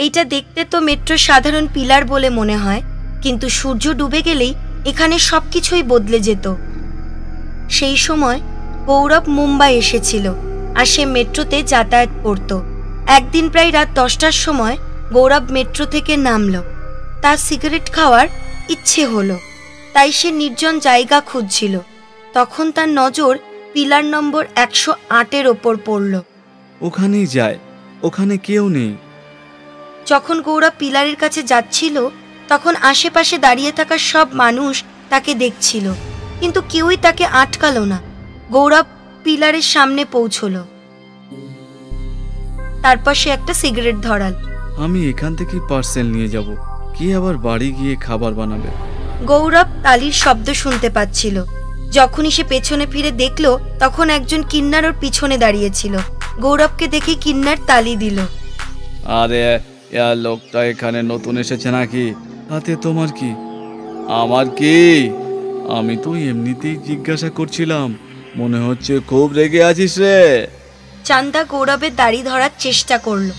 এইটা দেখতে তো মেট্রো সাধারণ পিলার বলে মনে হয়, কিন্তু সূর্য ডুবে গেলেই এখানে সবকিছুই বদলে যেত। সেই সময় গৌরব মুম্বাই এসেছিল আর সে মেট্রোতে যাতায়াত করত। একদিন প্রায় রাত 10টার সময় গৌরব মেট্রো থেকে নামল। তার সিগারেট খাওয়ার ইচ্ছে হলো, তাই সে নির্জন জায়গা খুঁজছিল। তখন তার নজর পিলার নম্বর 108-এর ওপর পড়ল। ওখানেই যায়, ওখানে কেউ নেই। যখন গৌরব পিলারের কাছে যাচ্ছিল তখন আশেপাশে দাঁড়িয়ে থাকা সব মানুষ তাকে দেখছিল, কিন্তু কেউই তাকে আটকালো না। গৌরব পিলারের সামনে পৌঁছল। তারপর সে একটা সিগারেট ধরাল। আমি এখান থেকে পার্সেল নিয়ে যাব, কি আবার বাড়ি গিয়ে খাবার বানাবে। গৌরব তালির শব্দ শুনতে পাচ্ছিল। যখনই সে পেছনে ফিরে দেখল তখন একজন কিন্নার ওর পিছনে দাঁড়িয়েছিল। গৌরবকে দেখে কিন্নার তালি দিল। আরে লোকটা এখানে নতুন এসেছে নাকি? তাতে তোমার কি? আমার কি? আমি তো এমনিতেই জিজ্ঞাসা করছিলাম, মনে হচ্ছে খুব রেগে আছিস রে। চান্দা গৌরবের দাড়ি ধরার চেষ্টা করলো।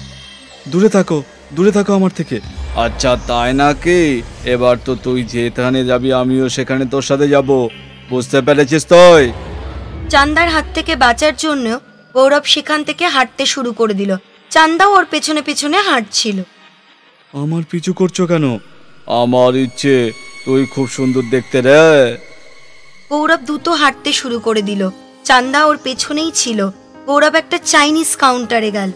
দূরে থাকো, দূরে থাকো আমার থেকে। আচ্ছা তাই নাকি? এবার তো তুই যেখানে যাবি আমিও সেখানে তোর সাথে যাব, বুঝতে পেরেছিস তুই? চান্দার হাত থেকে বাঁচার জন্য গৌরব সেখান থেকে হাঁটতে শুরু করে দিল। চান্দাও ওর পেছনে পেছনে হাঁটছিল। আমার পিছু করছো কেন? আমার ইচ্ছে, তুই খুব সুন্দর দেখতে রে। গৌরব দ্রুত হাঁটতে শুরু করে দিল। চান্দা ওর পেছনেই ছিল। গৌরব একটা চাইনিজ কাউন্টারে গেল।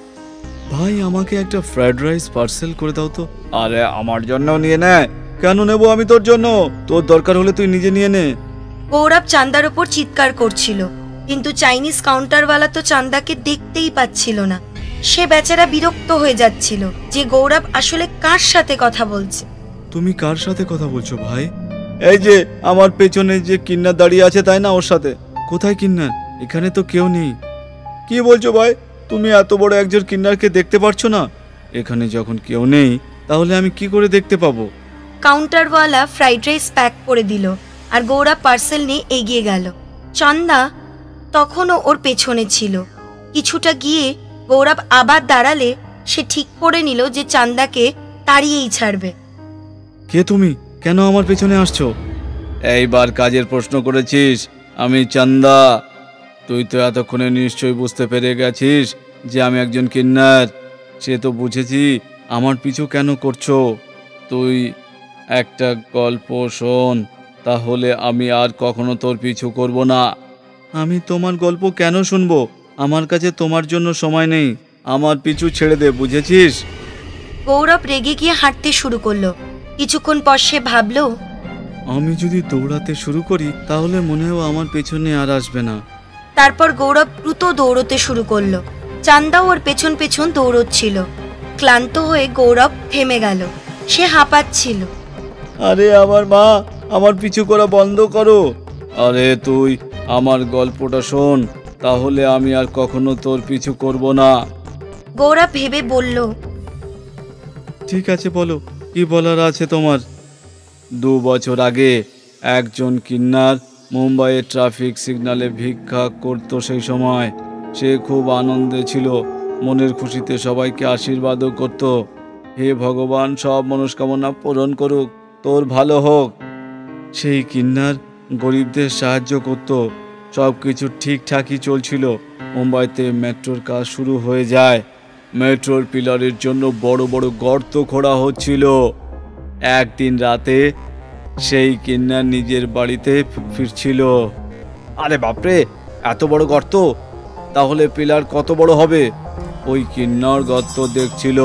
ভাই আমাকে একটা ফ্রাইড রাইস পার্সেল করে দাও তো। আরে আমার জন্য নিয়ে নে। কেন নেব আমি তোর জন্য? তোর দরকার হলে তুই নিজে নিয়ে নে। গৌরব চান্দার ওপর চিৎকার করছিল, কিন্তু চাইনিজ কাউন্টারওয়ালা তো চান্দাকে দেখতেই পাচ্ছিল না। সে বেচারা বিরক্ত হয়ে যাচ্ছিল যে গৌরব আসলে কার সাথে কথা বলছে। তুমি কার সাথে কথা বলছো ভাই? এই যে আমার পেছনে যে কিন্নার দাঁড়িয়ে আছে তাই না, ওর সাথে। কোথায় কিন্নার? এখানে তো কেউ নেই। কি বলছো ভাই? তুমি এত বড় একজন কিন্নারকে দেখতে পারছো না? এখানে যখন কেউ নেই তাহলে আমি কি করে দেখতে পাবো? কাউন্টারওয়ালা ফ্রাইড রাইস প্যাক করে দিল আর গৌরব পার্সেল নিয়ে এগিয়ে গেল। চান্দা তখনও ওর পেছনে ছিল। কিছুটা গিয়ে গৌরব আবার দাঁড়ালে সে ঠিক করে নিল যে চান্দাকে তাড়িয়েই ছাড়বে। কে তুমি? কেন আমার পেছনে আসছো? এইবার কাজের প্রশ্ন করেছিস। আমি চান্দা। তুই তো এতক্ষণে নিশ্চয়ই বুঝতে পেরে গেছিস যে আমি একজন কিন্নার। সে তো বুঝেছি আমার পিছু কেন করছো। তুই একটা গল্প শোন, তাহলে আমি আর কখনো তোর পিছু করব না। আমি তোমার গল্প কেন শুনবো? আমার কাছে তোমার জন্য সময় নেই। আমার পিছু ছেড়ে দে, বুঝেছিস? গৌরব রেগে গিয়ে হাঁটতে শুরু করলো। কিছুক্ষণ পর সে ভাবল, আমি যদি দৌড়াতে শুরু করি তাহলে মনে হয় আমার পেছনে আর আসবে না। তারপর গৌরব দ্রুত দৌড়তে শুরু করলো। চান্দাও ওর পেছন পেছন দৌড়চ্ছিল। ক্লান্ত হয়ে গৌরব থেমে গেল। সে হাঁপাচ্ছিল। আরে আমার মা, আমার পিছু করা বন্ধ করো। আরে তুই আমার গল্পটা শোন, তাহলে আমি আর কখনো তোর পিছু করব না। গৌরব ভেবে বলল, ঠিক আছে বলো, কি বলার আছে তোমার? 2 বছর আগে একজন কিন্নার মুম্বাইয়ের ট্রাফিক সিগন্যালে ভিক্ষা করত। সেই সময় সে খুব আনন্দে ছিল, মনের খুশিতে সবাইকে আশীর্বাদও করত। হে ভগবান, সব মনস্কামনা পূরণ করুক, তোর ভালো হোক। সেই কিন্নার গরিবদের সাহায্য করত। সব কিছু ঠিকঠাকই চলছিল। মুম্বাইতে মেট্রোর কাজ শুরু হয়ে যায়। মেট্রোর পিলারের জন্য বড় বড় গর্ত খোঁড়া হচ্ছিল। একদিন রাতে সেই কিন্নার নিজের বাড়িতে ফিরছিল। আরে বাপরে, এত বড় গর্ত! তাহলে পিলার কত বড় হবে? ওই কিন্নার গর্ত দেখছিল।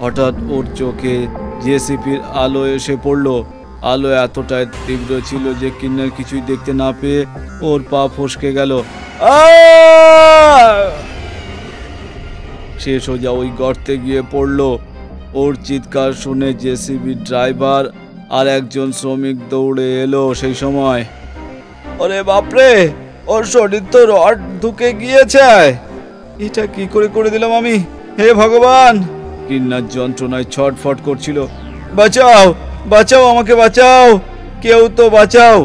হঠাৎ ওর চোখে জেসিপির আলো এসে পড়ল। আলো এতটাই তীব্র ছিল যে কিন্নার কিছুই দেখতে না পেয়ে ওর পা ফসকে গেল। সে সোজা ওই গর্তে গিয়ে পড়ল। ওর চিৎকার শুনে জেসিবি ড্রাইভার আর একজন শ্রমিক দৌড়ে এলো সেই সময়। আরে বাপরে, ওর শরীর তো রড ঢুকে গিয়েছে। এটা কি করে দিলাম আমি? হে ভগবান! কিন্নার যন্ত্রণায় ছটফট করছিল। বাঁচাও, বাঁচাও, আমাকে বাঁচাও, কেউ তো বাঁচাও।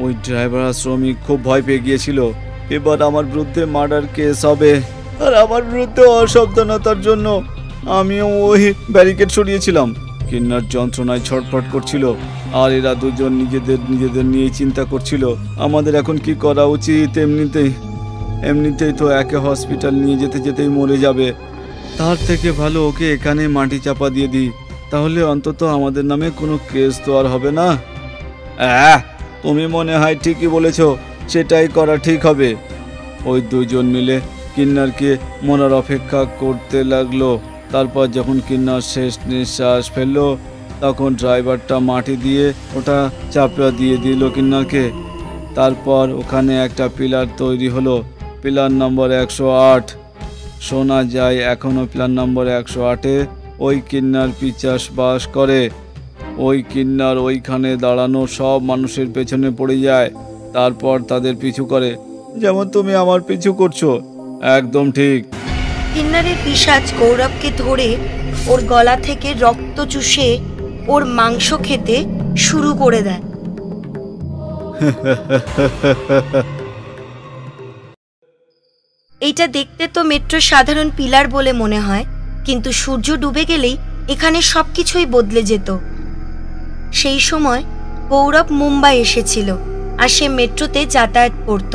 ওই ড্রাইভার আর শ্রমিক খুব ভয় পেয়ে গিয়েছিল। এবার আমার বিরুদ্ধে মার্ডার কেস হবে আর আমার বিরুদ্ধে অসাবধানতার জন্য আমিও ওই ব্যারিকেড সরিয়েছিলাম। কিন্নার যন্ত্রণায় ছটফট করছিল, আর এরা দুজন নিজেদের নিয়ে চিন্তা করছিল আমাদের এখন কি করা উচিত। এমনিতেই তো একে হসপিটাল নিয়ে যেতেই মরে যাবে। তার থেকে ভালো ওকে এখানে মাটি চাপা দিয়ে দিই, তাহলে অন্তত আমাদের নামে কোনো কেস তো আর হবে না। তুমি মনে হয় ঠিকই বলেছ, সেটাই করা ঠিক হবে। ওই দুজন মিলে কিন্নারকে মরার অপেক্ষা করতে লাগলো। তারপর যখন কিন্নার শেষ নিঃশ্বাস ফেললো, তখন ড্রাইভারটা মাটি দিয়ে ওটা চাপা দিয়ে দিল কিন্নারকে। তারপর ওখানে একটা পিলার তৈরি হলো, পিলার নম্বর 108। শোনা যায় এখনও পিলার নম্বর 108-এ ওই কিন্নার পিচাস বাস করে। ওই কিন্নার ওইখানে দাঁড়ানো সব মানুষের পেছনে পড়ে যায়, তারপর তাদের পিছু করে, যেমন তুমি আমার পিছু করছো। একদম ঠিক। কিন্নারের পিশাচ গৌরবকে ধরে ওর গলা থেকে রক্ত চুষে ওর মাংস খেতে শুরু করে দেয়। এইটা দেখতে তো মেট্রোর সাধারণ পিলার বলে মনে হয়, কিন্তু সূর্য ডুবে গেলেই এখানে সবকিছুই বদলে যেত। সেই সময় গৌরব মুম্বাই এসেছিল, আর সে মেট্রোতে যাতায়াত করত।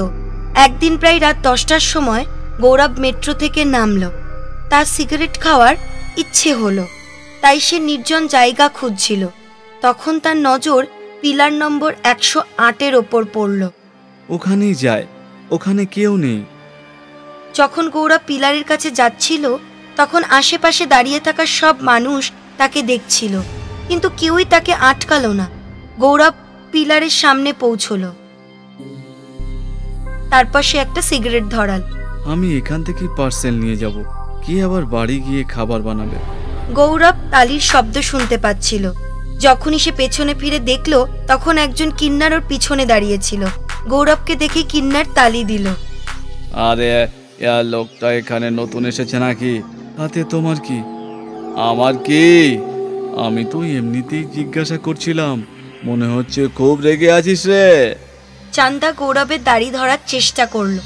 একদিন প্রায় রাত 10টার সময় গৌরব মেট্রো থেকে নামল। তার সিগারেট খাওয়ার ইচ্ছে হলো, তাই সে নির্জন জায়গা খুঁজছিল। তখন তার নজর পিলার নম্বর 108-এর ওপর পড়ল। ওখানেই যায়, ওখানে কেউ নেই। যখন গৌরব পিলারের কাছে যাচ্ছিল, তখন আশেপাশে দাঁড়িয়ে থাকা সব মানুষ তাকে দেখছিল, কিন্তু কেউই তাকে আটকালো না। গৌরব পিলারের সামনে পৌঁছলো। তারপর সে একটা সিগারেট ধরাল। আমি এখান থেকে পার্সেল নিয়ে যাব, কি আবার বাড়ি গিয়ে খাবার বানাবে। গৌরব তালির শব্দ শুনতে পাচ্ছিল। যখনই সে পেছনে ফিরে দেখল, তখন একজন কিন্নার ওর পিছনে দাঁড়িয়েছিল। গৌরবকে দেখে কিন্নার তালি দিল। আরে লোকটা এখানে নতুন এসেছে নাকি? তাতে তোমার কি? আমার কি? আমি তো এমনিতেই জিজ্ঞাসা করছিলাম, মনে হচ্ছে খুব রেগে আছিস রে। চান্দা গৌরবের দাড়ি ধরার চেষ্টা করলো।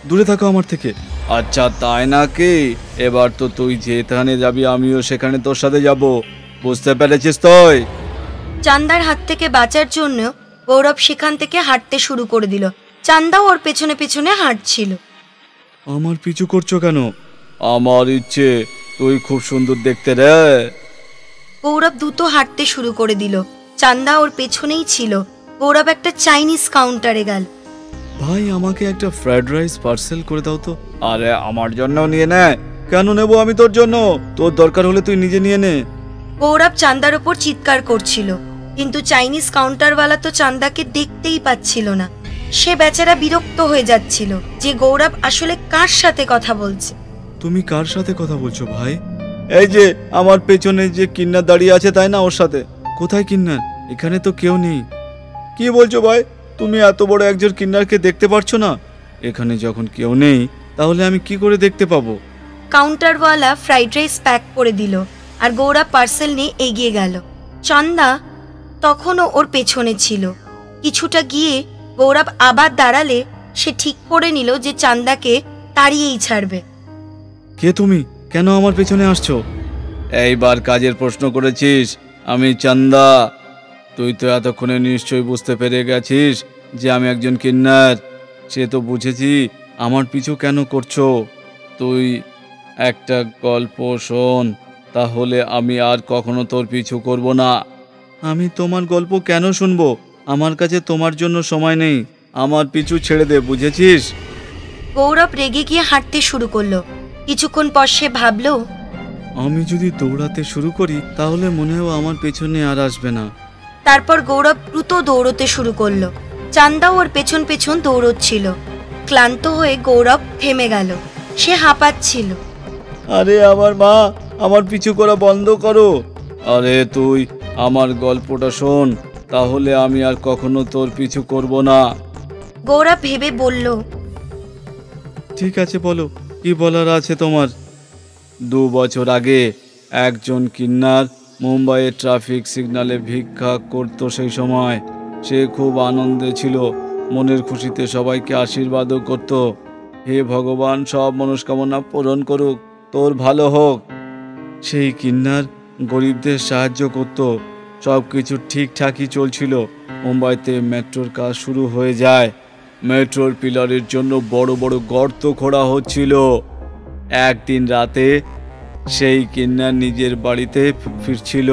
দূরে থাকো আমার থেকে। আচ্ছা তাই নাকি? এবার তো তুই যেখানে যাবি আমিও সেখানে তোর সাথে যাব, বুঝতে পেরেছিস তুই? চান্দার হাত থেকে বাঁচার জন্য গৌরব সেখান থেকে হাঁটতে শুরু করে দিল। চান্দাও ওর পেছনে পেছনে হাঁটছিল। আমার পিছু করছো কেন? আমার ইচ্ছে, তুই খুব সুন্দর দেখতে রে। গৌরব দ্রুত হাঁটতে শুরু করে দিল। চান্দা ওর পেছনেই ছিল। গৌরব একটা চাইনিজ কাউন্টারে গেল। ভাই আমাকে একটা ফ্রাইড রাইস পার্সেল করে দাও তো। আরে আমার জন্য নিয়ে নে। কেন নেব আমি তোর জন্য? তোর দরকার হলে তুই নিজে নিয়ে নে। গৌরব চান্দার ওপর চিৎকার করছিল, কিন্তু চাইনিজ কাউন্টারওয়ালা তো চান্দাকে দেখতেই পাচ্ছিল না। সে বেচারা বিরক্ত হয়ে যাচ্ছিল যে গৌরব আসলে কার সাথে কথা বলছে। তুমি কার সাথে কথা বলছো ভাই? এই যে আমার পেছনে যে কিন্নার দাঁড়িয়ে আছে, তাই না? ওর সাথে। কোথায় কিন্নার? এখানে তো কেউ নেই। কি বলছো ভাই? তুমি এত বড় একজন কিন্নারকে দেখতে পারছো না? এখানে যখন কেউ নেই, তাহলে আমি কি করে দেখতে পাবো? কাউন্টারওয়ালা ফ্রাইড রাইস প্যাক করে দিল, আর গৌরব পার্সেল নিয়ে এগিয়ে গেল। চান্দা তখনও ওর পেছনে ছিল। কিছুটা গিয়ে গৌরব আবার দাঁড়ালে সে ঠিক করে নিল যে চান্দাকে তাড়িয়েই ছাড়বে। কে তুমি? কেন আমার পেছনে আসছো? এইবার কাজের প্রশ্ন করেছিস। আমি চান্দা। তুই তো এতক্ষণে নিশ্চয়ই বুঝতে পেরে গেছিস যে আমি একজন কিন্নার। সে তো বুঝেছি আমার পিছু কেন করছো। তুই একটা গল্প শোন, তাহলে আমি আর কখনো তোর পিছু করব না। আমি তোমার গল্প কেন শুনবো? আমার কাছে তোমার জন্য সময় নেই। আমার পিছু ছেড়ে দে, বুঝেছিস? গৌরব রেগে গিয়ে হাঁটতে শুরু করলো। কিছুক্ষণ পর সে ভাবল, আমি যদি দৌড়াতে শুরু করি তাহলে মনে হয় আমার পেছনে আর আসবে না। তারপর গৌরব দ্রুত দৌড়তে শুরু করলো। চান্দাও ওর পেছন পেছন দৌড়চ্ছিল। ক্লান্ত হয়ে গৌরব থেমে গেল। সে হাঁপাচ্ছিল। আরে আমার মা, আমার পিছু করা বন্ধ করো। আরে তুই আমার গল্পটা শোন, তাহলে আমি আর কখনো তোর পিছু করব না। গৌরব ভেবে বলল, ঠিক আছে বলো, কি বলার আছে তোমার? 2 বছর আগে একজন কিন্নার মুম্বাইয়ের ট্রাফিক সিগন্যালে ভিক্ষা করত। সেই সময় সে খুব আনন্দে ছিল, মনের খুশিতে সবাইকে আশীর্বাদও করত। হে ভগবান, সব মনস্কামনা পূরণ করুক তোর ভালো হোক। সেই কিন্নার গরিবদের সাহায্য করত। সব কিছু ঠিকঠাকই চলছিল। মুম্বাইতে মেট্রোর কাজ শুরু হয়ে যায়। মেট্রোর পিলারের জন্য বড় বড় গর্ত খোঁড়া হচ্ছিল। একদিন রাতে সেই কিন্নার নিজের বাড়িতে ফিরছিল।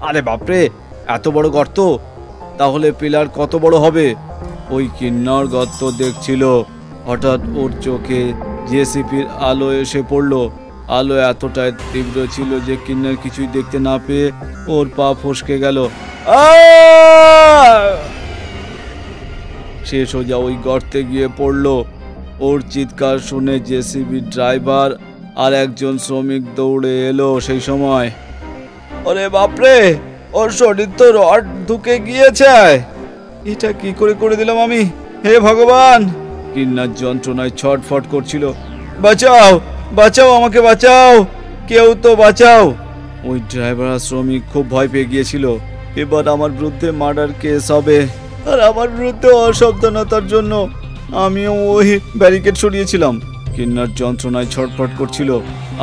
আরে বাপরে, এত বড় গর্ত! তাহলে পিলার কত বড় হবে? ওই কিন্নার গর্ত দেখছিল। হঠাৎ ওর চোখে জেসিপির আলো এসে পড়ল। আলো এতটাই তীব্র ছিল যে কিন্নার কিছুই দেখতে না পেয়ে ওর পা ফসকে গেল। সে সোজা ওই গর্তে গিয়ে পড়ল। ওর চিৎকার শুনে জেসিবি ড্রাইভার আর একজন শ্রমিক দৌড়ে এলো সেই সময়। ওরে বাপরে, ওর শরীর তো রড ঢুকে গিয়েছে। এটা কি করে দিলাম আমি? হে ভগবান! কিন্নার যন্ত্রণায় ছটফট করছিল। বাঁচাও, বাঁচাও, আমাকে বাঁচাও, কেউ তো বাঁচাও! ওই ড্রাইভার আর শ্রমিক খুব ভয় পেয়ে গিয়েছিল। এবার আমার বিরুদ্ধে মার্ডার কেস হবে, আর আমার বিরুদ্ধে অসাবধানতার জন্য আমিও ওই ব্যারিকেড সরিয়েছিলাম। কিন্নার যন্ত্রণায় ছটফট করছিল,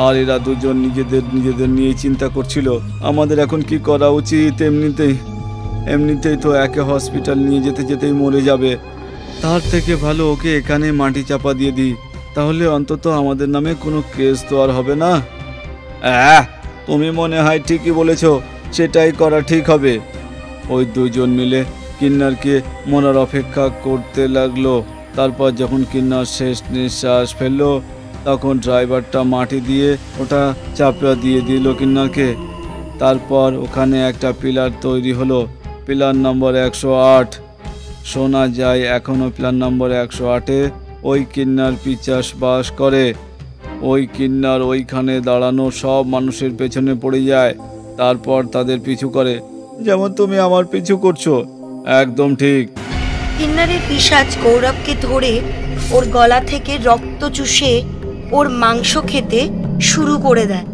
আর এরা দুজন নিজেদের নিয়ে চিন্তা করছিল আমাদের এখন কি করা উচিত। এমনিতেই তো একে হসপিটাল নিয়ে যেতেই মরে যাবে। তার থেকে ভালো ওকে এখানে মাটি চাপা দিয়ে দিই, তাহলে অন্তত আমাদের নামে কোনো কেস তো আর হবে না। তুমি মনে হয় ঠিকই বলেছ, সেটাই করা ঠিক হবে। ওই দুজন মিলে কিন্নারকে মরার অপেক্ষা করতে লাগলো। তারপর যখন কিন্নার শেষ নিঃশ্বাস ফেললো, তখন ড্রাইভারটা মাটি দিয়ে ওটা চাপা দিয়ে দিল কিন্নারকে। তারপর ওখানে একটা পিলার তৈরি হলো, পিলার নম্বর 108। শোনা যায় এখনও পিলার নম্বর 108-এ ওই কিন্নার পিচাস বাস করে। ওই কিন্নার ওইখানে দাঁড়ানো সব মানুষের পেছনে পড়ে যায়, তারপর তাদের পিছু করে, যেমন তুমি আমার পিছু করছো। একদম ঠিক। কিন্নারের পিশাচ গৌরবকে ধরে ওর গলা থেকে রক্ত চুষে ওর মাংস খেতে শুরু করে দেয়।